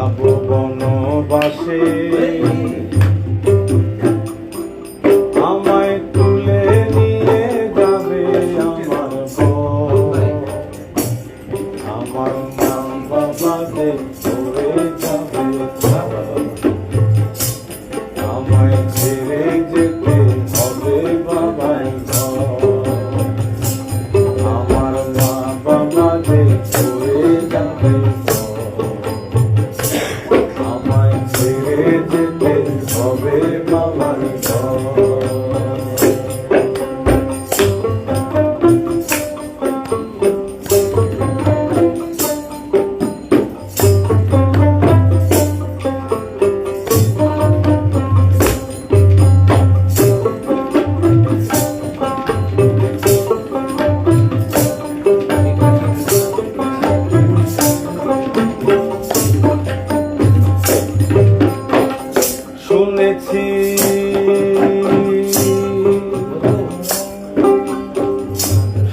যাব বনবাসে, আমায় তুলে নিয়ে যাবে আমার বর। আমার মা বাবাদের চলে যাবে, আমায় ছেড়ে যেতে হবে বাবার ঘর। আমার মা বাবাদের চলে যাবে, আমায় ছেড়ে যেতে হবে বাবার ঘর। শুনেছি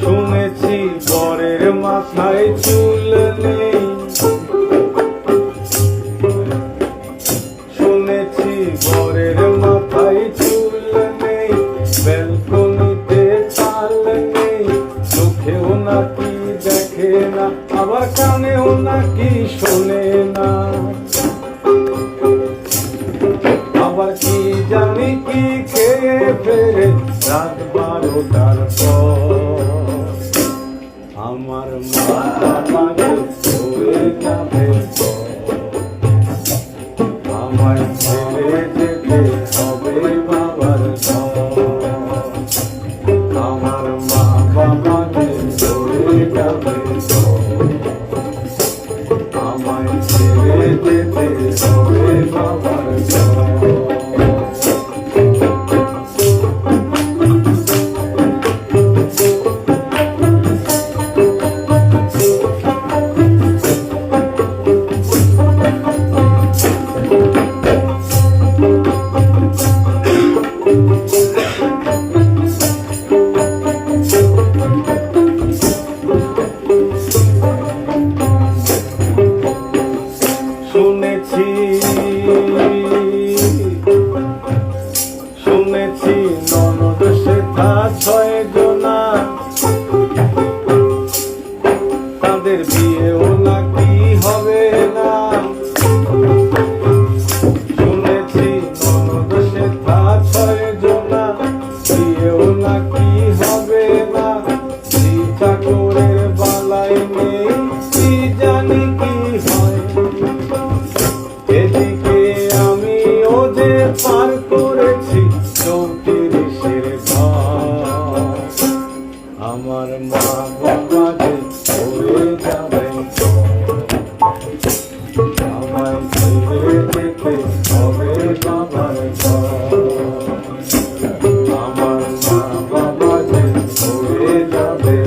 শুনেছি বরের মাথায় চুল নেই, শুনেছি বরের মাথায় চুল নেই, ব্যালকনিতে চাল নেই, চোখেও নাকি দেখে না, আবার কানেও নাকি শোনে না, আবার কি জানি কি খেয়ে ফেরে রাত 12টার পর। আমার মা বাবাদের চলে যাবে, আমায় ছেড়ে যেতে হবে বাবার ঘর। আমার মা বাবাদের চলে যাবে, আমায় ছেড়ে যেতে হবে বাবার ঘর। শুনেছি শুনেছি ননদ সেথা 6 জনা, তাদের বিয়েও নাকি হবে না। শুনেছি ননদ সেথা 6 জনা, বিয়েও নাকি হবে না। চাকরের বালাই নেই, কি জানি কি হয়। এদিকে আমি ও যে পার করেছি 34 ঘর। আমার মা বাবাদের চলে যাবে, আমায় ছেড়ে যেতে হবে বাবার ঘর। আমার মা বাবাদের চলে যাবে,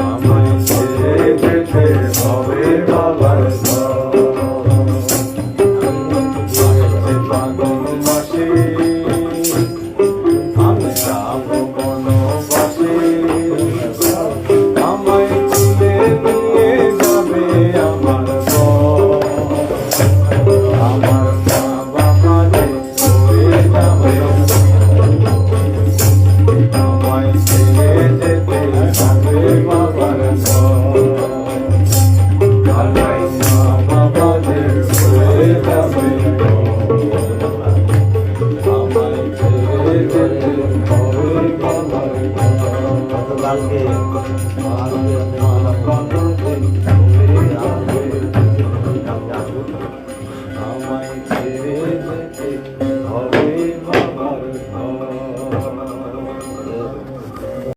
আমায় ছেড়ে যেতে হবে বাবার ঘর। ফাগুন মাসে আমি যাব বনবাসে, আমায় তুলে নিয়ে যাবে আমার বর। আমার মা বাবাদের চলে যাবে, আমায় ছেড়ে যেতে হবে বাবার ঘর। আমায় মা বাবাদের চলে যাবে, আমায় ছেড়ে যেতে হবে বাবার ঘর।